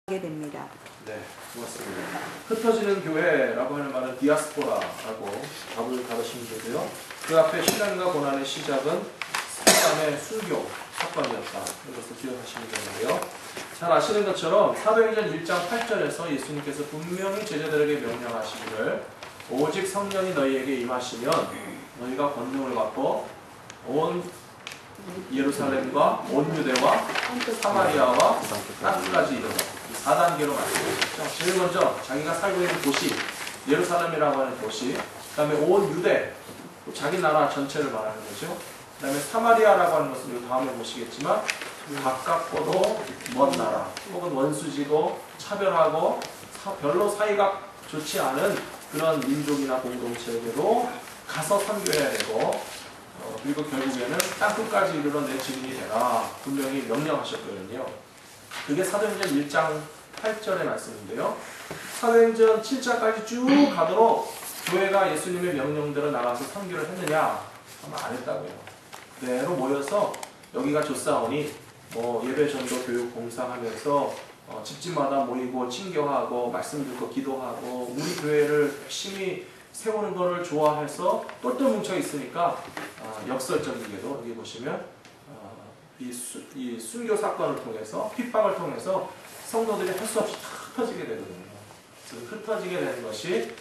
하게 됩니다. 네, 고맙습니다. 흩어지는 교회라고 하는 말은 디아스포라라고 답을 가르치면 되고요. 그 앞에 신앙과 고난의 시작은 사람의 순교 사건이었다. 이것을 기억하시면 되는데요. 잘 아시는 것처럼 사도행전 1장 8절에서 예수님께서 분명히 제자들에게 명령하시기를 오직 성령이 너희에게 임하시면 너희가 권능을 받고 온 예루살렘과 온 유대와 사마리아와 땅끝까지 이르러 4단계로 말씀하셨죠. 제일 먼저 자기가 살고 있는 도시 예루살렘이라고 하는 도시, 그 다음에 온 유대, 자기 나라 전체를 말하는 거죠. 그 다음에 사마리아라고 하는 것은 다음에 보시겠지만 가깝고도 먼 나라, 혹은 원수지고 차별하고 별로 사이가 좋지 않은 그런 민족이나 공동체에게도 가서 선교해야 되고, 그리고 결국에는 땅끝까지 이르러 내 증인이 되라 분명히 명령하셨거든요. 그게 사도행전 1장 8절의 말씀인데요. 사도행전 7장까지 쭉 가도록 교회가 예수님의 명령대로 나가서 선교를 했느냐 하면 안 했다고요. 그대로 모여서 여기가 좋사오니 예배 전도 교육 봉사하면서 집집마다 모이고 친교하고 말씀 듣고 기도하고 우리 교회를 열심히 세우는 것을 좋아해서 똘똘 뭉쳐 있으니까 역설적이게도 여기 보시면 이 순교 사건을 통해서 핍박을 통해서 성도들이 할 수 없이 다 흩어지게 되거든요. 흩어지게 되는 것이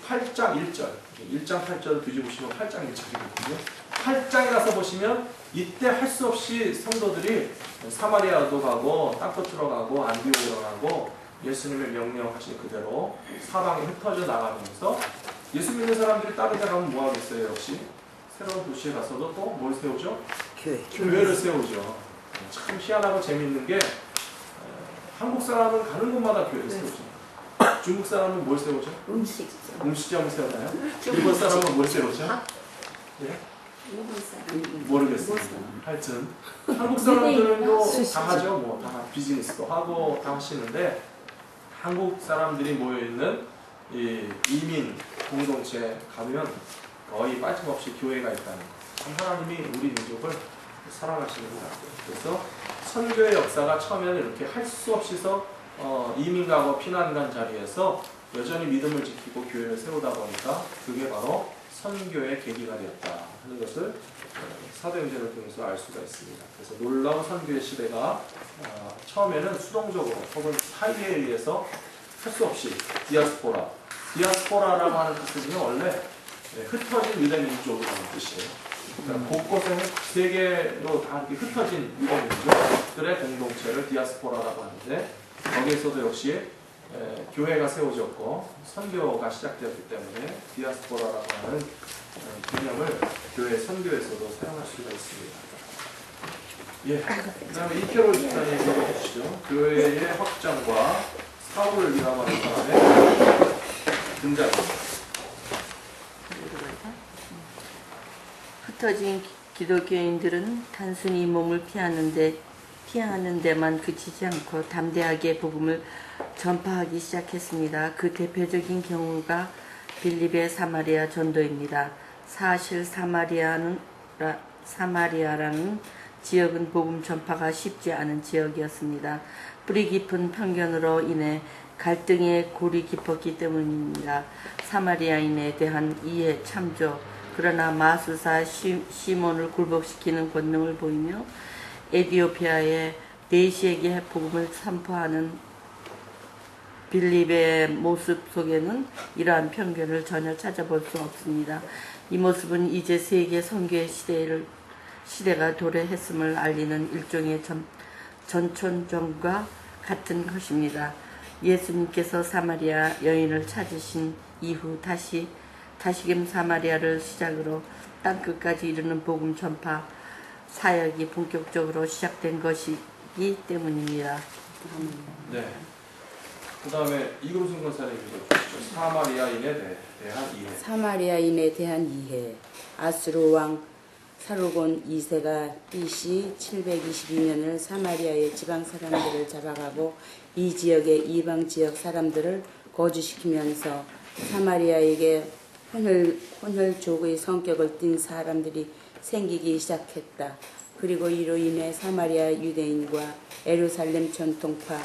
8장 1절 1장 8절을 뒤집으시면 8장 1절이거든요. 8장이라서 보시면 이때 할 수 없이 성도들이 사마리아도 가고 땅끝으로 가고 안디옥으로 가고 예수님의 명령하신 그대로 사방에 흩어져 나가면서 예수 믿는 사람들이 다른 데 가면 뭐 하겠어요? 역시 새로운 도시에 가서도 또 뭘 세우죠? 교회를 세우죠. 참 희한하고 재미있는 게 한국 사람은 가는 곳마다 교회를 세우죠. 중국 사람은 뭘 세우죠? 음식점을 세우나요? 일본 사람은 뭘 세우죠? 예? 모르겠습니다. 하여튼 한국 사람들도 다 하죠. 다 비즈니스도 하고 다 하시는데 한국 사람들이 모여있는 이 이민 공동체 가면 거의 빠짐없이 교회가 있다는 거. 하나님이 우리 민족을 사랑하시는 것 같아요. 그래서 선교의 역사가 처음에는 이렇게 할 수 없이서 이민 가고 피난 간 자리에서 여전히 믿음을 지키고 교회를 세우다 보니까 그게 바로 선교의 계기가 되었다 하는 것을 사도행전을 통해서 알 수가 있습니다. 그래서 놀라운 선교의 시대가 처음에는 수동적으로 혹은 사이에 의해서 할 수 없이 디아스포라라고 하는 뜻은요 원래 흩어진 유대 민족이라는 뜻이에요. 그러니까 곳곳에 세계로 다 이렇게 흩어진 유대 민족들의 공동체를 디아스포라라고 하는데 거기에서도 역시 교회가 세워졌고 선교가 시작되었기 때문에 디아스포라라고 하는 개념을 교회 선교에서도 사용할 수가 있습니다. 그 다음에 이케로 집사님 읽어보시죠. 교회의 확장과 사울이라고 하는 사람의 등장입니다. 흩어진 기독교인들은 단순히 몸을 피하는 데만 그치지 않고 담대하게 복음을 전파하기 시작했습니다. 그 대표적인 경우가 빌립의 사마리아 전도입니다. 사실 사마리아라는 지역은 복음 전파가 쉽지 않은 지역이었습니다. 뿌리 깊은 편견으로 인해 갈등의 골이 깊었기 때문입니다. 사마리아인에 대한 이해, 참조, 그러나 마술사 시몬을 굴복시키는 권능을 보이며 에티오피아의 내시에게 복음을 선포하는 빌립의 모습 속에는 이러한 편견을 전혀 찾아볼 수 없습니다. 이 모습은 이제 세계 선교의 시대가 도래했음을 알리는 일종의 전천전과 같은 것입니다. 예수님께서 사마리아 여인을 찾으신 이후 다시금 사마리아를 시작으로 땅끝까지 이르는 복음 전파 사역이 본격적으로 시작된 것이기 때문입니다. 네. 그 다음에 이금순 권사님 읽어주시죠. 사마리아인에 대한 이해. 사마리아인에 대한 이해. 아수르 왕 사르곤 2세가 BC 722년을 사마리아의 지방 사람들을 잡아가고 이 지역의 이방 지역 사람들을 거주시키면서 사마리아에게 혼혈족의 성격을 띤 사람들이 생기기 시작했다. 그리고 이로 인해 사마리아 유대인과 예루살렘 전통파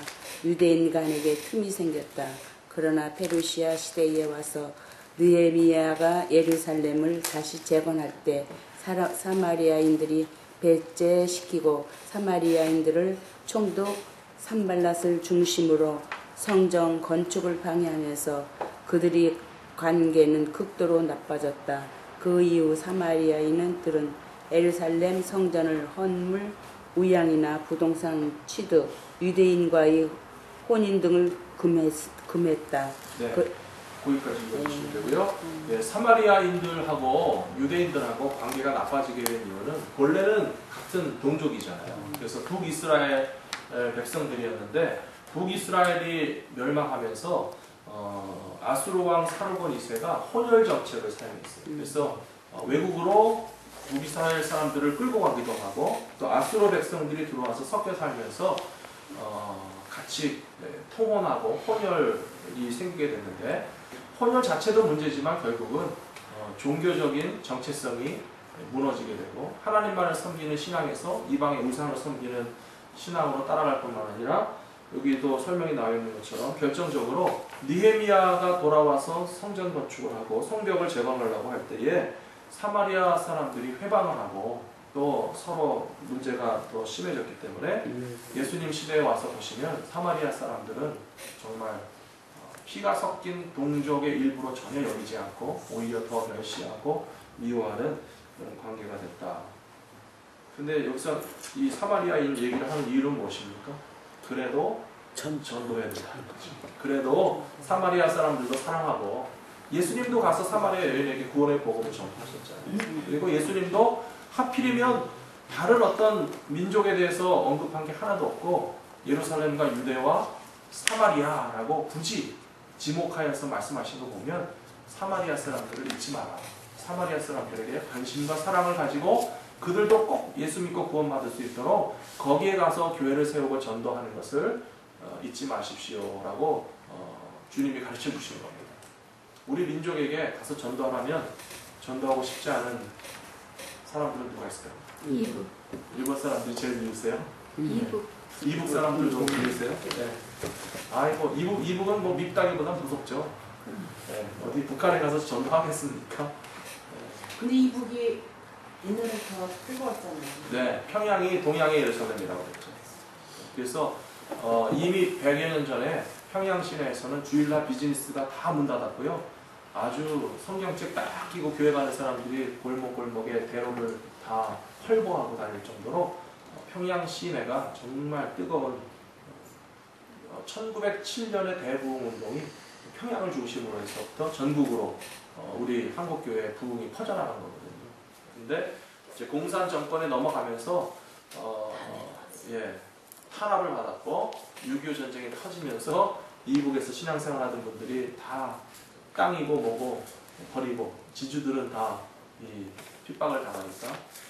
유대인 간에게 틈이 생겼다. 그러나 페르시아 시대에 와서 느헤미야가 예루살렘을 다시 재건할 때 사마리아인들이 배제시키고 사마리아인들을 총독 산발랏을 중심으로 성정 건축을 방해하면서 그들이 관계는 극도로 나빠졌다. 그 이후 사마리아인들은 예루살렘 성전을 헌물, 우양이나 부동산 취득, 유대인과의 혼인 등을 금했다. 네, 거기까지 읽어주시면 되고요. 예, 사마리아인들하고 유대인들하고 관계가 나빠지게 된 이유는 원래는 같은 동족이잖아요. 그래서 북이스라엘 백성들이었는데 북이스라엘이 멸망하면서 아수르 왕 사르곤 2세가 혼혈 정책을 사용했어요. 그래서 외국으로 북이스라엘 사람들을 끌고 가기도 하고 또 아수르 백성들이 들어와서 섞여 살면서 같이 통혼하고 혼혈이 생기게 됐는데 혼혈 자체도 문제지만 결국은 종교적인 정체성이 무너지게 되고 하나님만을 섬기는 신앙에서 이방의 우상을 섬기는 신앙으로 따라갈 뿐만 아니라 여기도 설명이 나와 있는 것처럼 결정적으로 느헤미야가 돌아와서 성전 건축을 하고 성벽을 재건하려고 할 때에 사마리아 사람들이 회방을 하고 또 서로 문제가 더 심해졌기 때문에 예수님 시대에 와서 보시면 사마리아 사람들은 정말 피가 섞인 동족의 일부로 전혀 여기지 않고 오히려 더 멸시하고 미워하는 그런 관계가 됐다. 근데 여기서 이 사마리아인 얘기를 하는 이유는 무엇입니까? 그래도 전도해야 된다는 거죠. 그래도 사마리아 사람들도 사랑하고 예수님도 가서 사마리아 여인에게 구원의 복음을 전파하셨잖아요. 그리고 예수님도 하필이면 다른 어떤 민족에 대해서 언급한 게 하나도 없고 예루살렘과 유대와 사마리아라고 굳이 지목하여서 말씀하신 거 보면 사마리아 사람들을 잊지 마라. 사마리아 사람들에게 관심과 사랑을 가지고 그들도 꼭 예수 믿고 구원받을 수 있도록 거기에 가서 교회를 세우고 전도하는 것을 잊지 마십시오라고 주님이 가르쳐 주시는 겁니다. 우리 민족에게 가서 전도하면 전도하고 싶지 않은 사람들은 누가 있을까요? 이북. 일본 사람들이 제일 미우세요? 이북. 이북 사람들도 미우세요? 네. 아이고 이북은 뭐 밉다기보다 무섭죠. 네. 어디 북한에 가서 전도하겠습니까? 근데 이북이 옛날에 더 뜨거웠잖아요. 네, 평양이 동양의 예루살렘이라고 그랬죠. 그래서 이미 100여 년 전에 평양 시내에서는 주일날 비즈니스가 다 문 닫았고요. 아주 성경책 딱 끼고 교회 가는 사람들이 골목골목에 대로를 다 헐보하고 다닐 정도로 평양 시내가 정말 뜨거운 1907년의 대부흥운동이 평양을 중심으로 해서부터 전국으로 우리 한국교회 부흥이 퍼져나간 거거든요. 근데 이제 공산 정권에 넘어가면서 탄압을 받았고 6.25 전쟁이 터지면서 이북에서 신앙생활하던 분들이 다 땅이고 뭐고 버리고 지주들은 다 이 핍박을 당하니까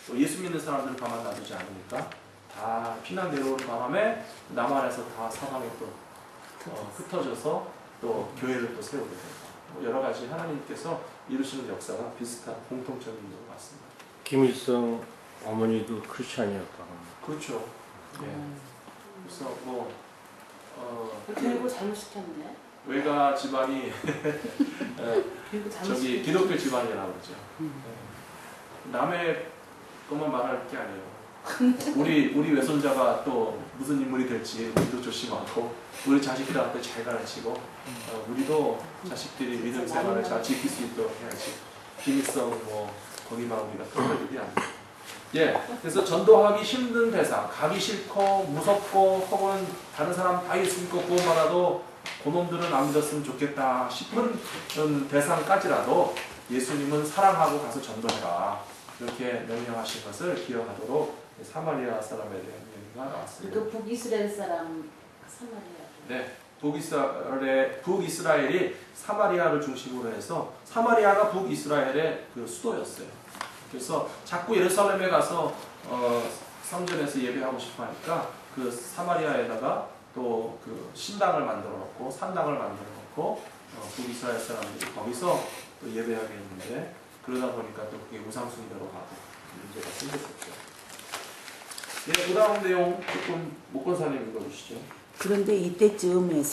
또 예수 믿는 사람들을 가만 놔두지 않으니까 다 피난 내려오는 바람에 남한에서 다 사방에 또 흩어져서 또 교회를 또 세우게 된다. 뭐 여러 가지 하나님께서 이루시는 역사가 비슷한 공통점인 것 같습니다. 김일성 어머니도 크리스찬이었다고. 그렇죠. 예. 그래서 뭐 교육을 잘못시켰네. 외가 집안이 교육을 저기 기독교 집안이라고 그러죠. 남의 것만 말할 게 아니에요. 우리 외손자가 또 무슨 인물이 될지 우리도 조심하고 우리 자식들한테 잘 가르치고 우리도 자식들이 믿음 생활을 잘 지킬 수 있도록 해야지. 김일성 뭐 거기만 우리가 떠들이 안 돼. 예, 그래서 전도하기 힘든 대상, 가기 싫고 무섭고 혹은 다른 사람 다 예수 믿고 구원받아도 그놈들은 안 믿었으면 좋겠다 싶은 대상까지라도 예수님은 사랑하고 가서 전도해라. 이렇게 명령하신 것을 기억하도록 사마리아 사람에 대한 얘기가 나왔습니다. 그 북이스라엘 사람 사마리아. 네, 북이스라엘이 사마리아를 중심으로 해서 사마리아가 북이스라엘의 그 수도였어요. 그래서 자꾸 예루살렘에 가서 성전에서 예배하고 싶어 하니까 그 사마리아에다가 또 그 신당을 만들어 놓고 산당을 만들어 놓고 북이스라엘 사람들이 거기서 또 예배하게 했는데 그러다 보니까 또 그게 우상숭배로 가고 문제가 생겼었죠. 그 다음 내용 조금 목권사님 읽어주시죠. 그런데 이때쯤에